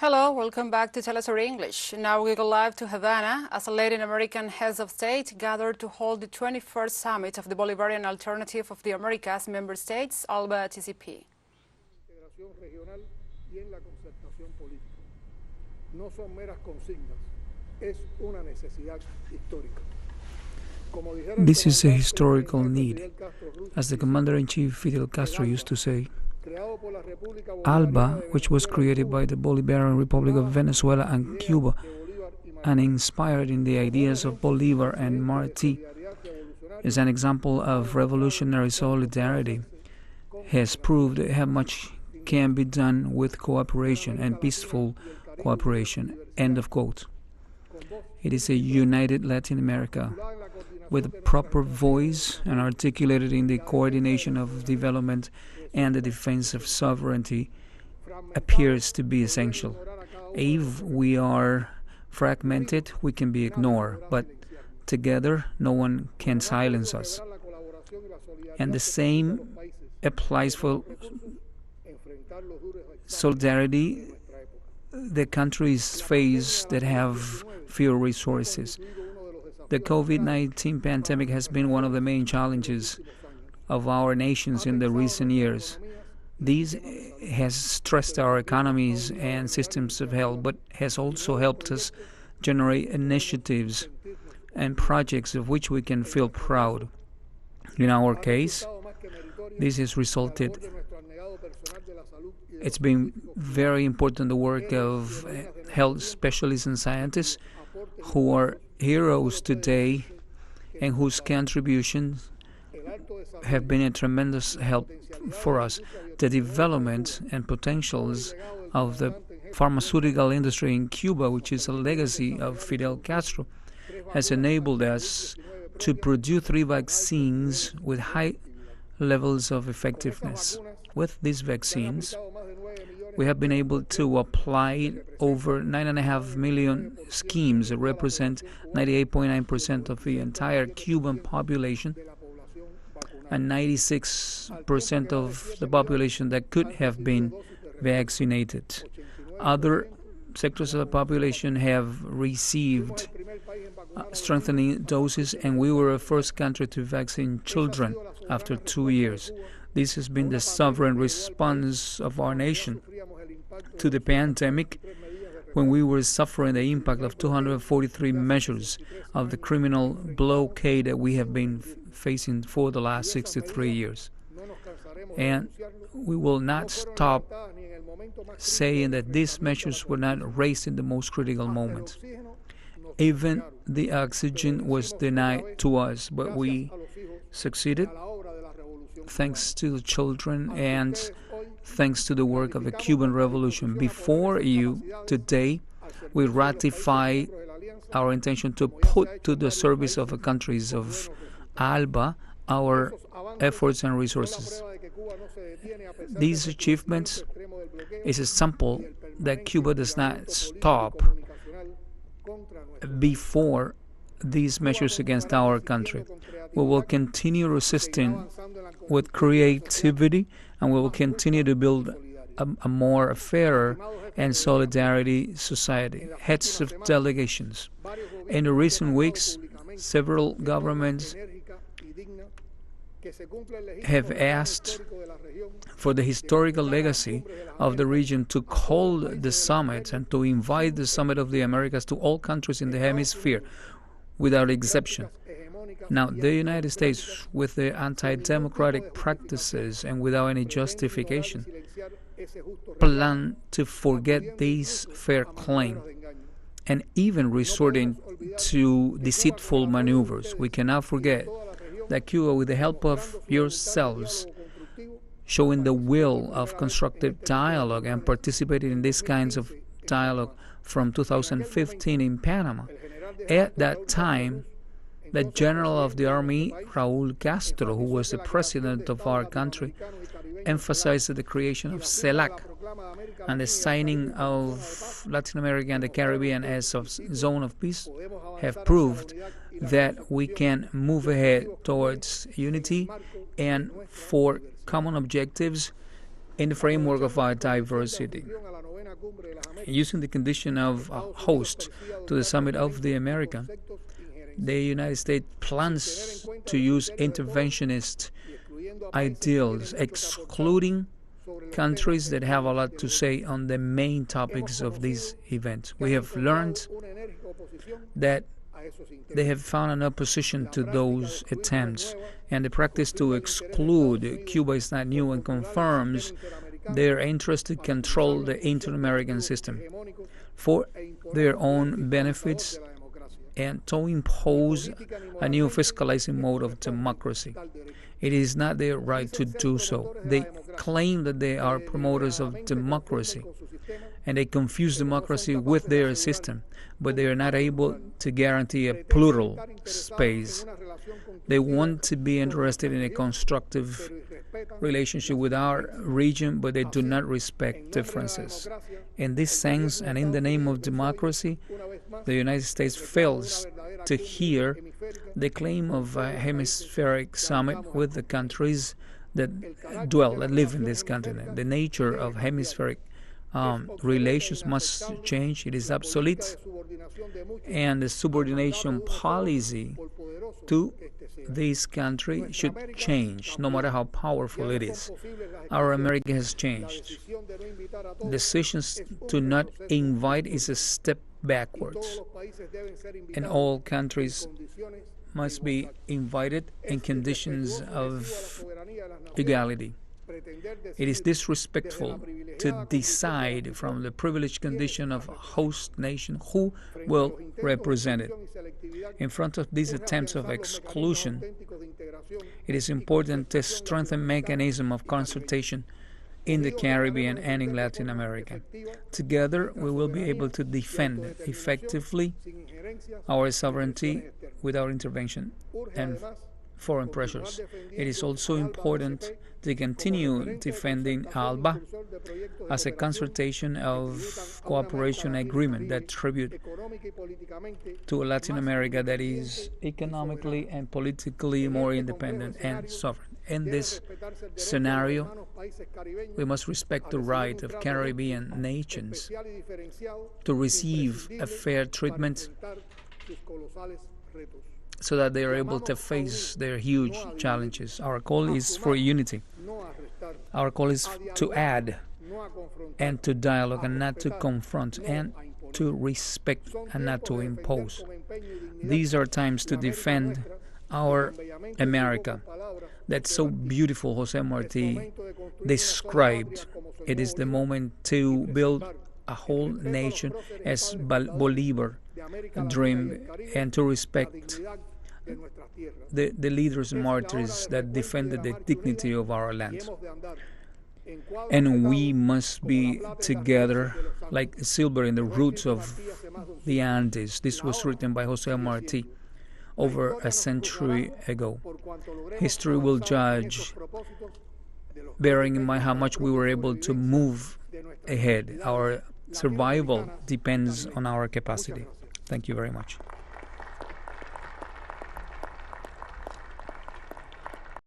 Hello, welcome back to teleSUR English. Now we go live to Havana as Latin American heads of state gathered to hold the 21st summit of the Bolivarian Alternative of the Americas member states, ALBA-TCP. This is a historical need. As the Commander-in-Chief Fidel Castro used to say, ALBA, which was created by the Bolivarian Republic of Venezuela and Cuba and inspired in the ideas of Bolivar and Martí, is an example of revolutionary solidarity, has proved how much can be done with cooperation and peaceful cooperation. End of quote. It is a united Latin America with a proper voice and articulated in the coordination of development and the defense of sovereignty appears to be essential. If we are fragmented, we can be ignored, but together no one can silence us. And the same applies for solidarity the countries face that have fewer resources. The COVID-19 pandemic has been one of the main challenges of our nations in the recent years. This has stressed our economies and systems of health, but has also helped us generate initiatives and projects of which we can feel proud. In our case, this has resulted. It's been very important, the work of health specialists and scientists who are heroes today and whose contributions have been a tremendous help for us. The development and potentials of the pharmaceutical industry in Cuba, which is a legacy of Fidel Castro, has enabled us to produce 3 vaccines with high levels of effectiveness. With these vaccines, we have been able to apply over 9.5 million schemes that represent 98.9% of the entire Cuban population and 96% of the population that could have been vaccinated. Other sectors of the population have received strengthening doses, and we were the first country to vaccinate children after 2 years. This has been the sovereign response of our nation to the pandemic, when we were suffering the impact of 243 measures of the criminal blockade that we have been facing for the last 63 years. And we will not stop saying that these measures were not raised in the most critical moments. Even the oxygen was denied to us, but we succeeded thanks to the children and thanks to the work of the Cuban Revolution. Before you, today, we ratify our intention to put to the service of the countries of ALBA our efforts and resources. These achievements is a sample that Cuba does not stop before these measures against our country. We will continue resisting with creativity, and we will continue to build a more fairer and solidarity society. Heads of delegations. In the recent weeks, several governments have asked for the historical legacy of the region to call the summit and to invite the Summit of the Americas to all countries in the hemisphere without exception. Now, the United States, with their anti-democratic practices and without any justification, plan to forget this fair claim and even resorting to deceitful maneuvers. We cannot forget that Cuba, with the help of yourselves, showing the will of constructive dialogue and participating in these kinds of dialogue from 2015 in Panama. At that time, the General of the Army, Raúl Castro, who was the president of our country, emphasized the creation of CELAC and the signing of Latin America and the Caribbean as a zone of peace have proved that we can move ahead towards unity and for common objectives in the framework of our diversity. Using the condition of host to the Summit of the America, the United States plans to use interventionist ideals, excluding countries that have a lot to say on the main topics of this event. We have learned that they have found an opposition to those attempts, and the practice to exclude Cuba is not new and confirms their interest to control the inter-American system for their own benefits and to impose a new fiscalizing mode of democracy. It is not their right to do so. They claim that they are promoters of democracy, and they confuse democracy with their system, but they are not able to guarantee a plural space. They want to be interested in a constructive relationship with our region, but they do not respect differences. In this sense, and in the name of democracy, the United States fails to hear the claim of a hemispheric summit with the countries that live in this continent. The nature of hemispheric relations must change. It is obsolete, and the subordination policy to this country should change, no matter how powerful it is. Our America has changed. Decisions to not invite is a step backwards, and all countries must be invited in conditions of equality. It is disrespectful to decide from the privileged condition of a host nation who will represent it. In front of these attempts of exclusion, it is important to strengthen mechanism of consultation in the Caribbean and in Latin America. Together, we will be able to defend effectively our sovereignty without intervention and foreign pressures. It is also important to continue defending ALBA as a consultation of cooperation agreement that tribute to a Latin America that is economically and politically more independent and sovereign. In this scenario, we must respect the right of Caribbean nations to receive a fair treatment so that they are able to face their huge challenges. Our call is for unity. Our call is to add and to dialogue and not to confront, and to respect and not to impose. These are times to defend our America that's so beautiful Jose Marti described. It is the moment to build a whole nation as Bolivar dreamed, and to respect the leaders and martyrs that defended the dignity of our land. And we must be together like silver in the roots of the Andes. This was written by Jose Marti over a century ago. History will judge, bearing in mind how much we were able to move ahead. Our survival depends on our capacity. Thank you very much.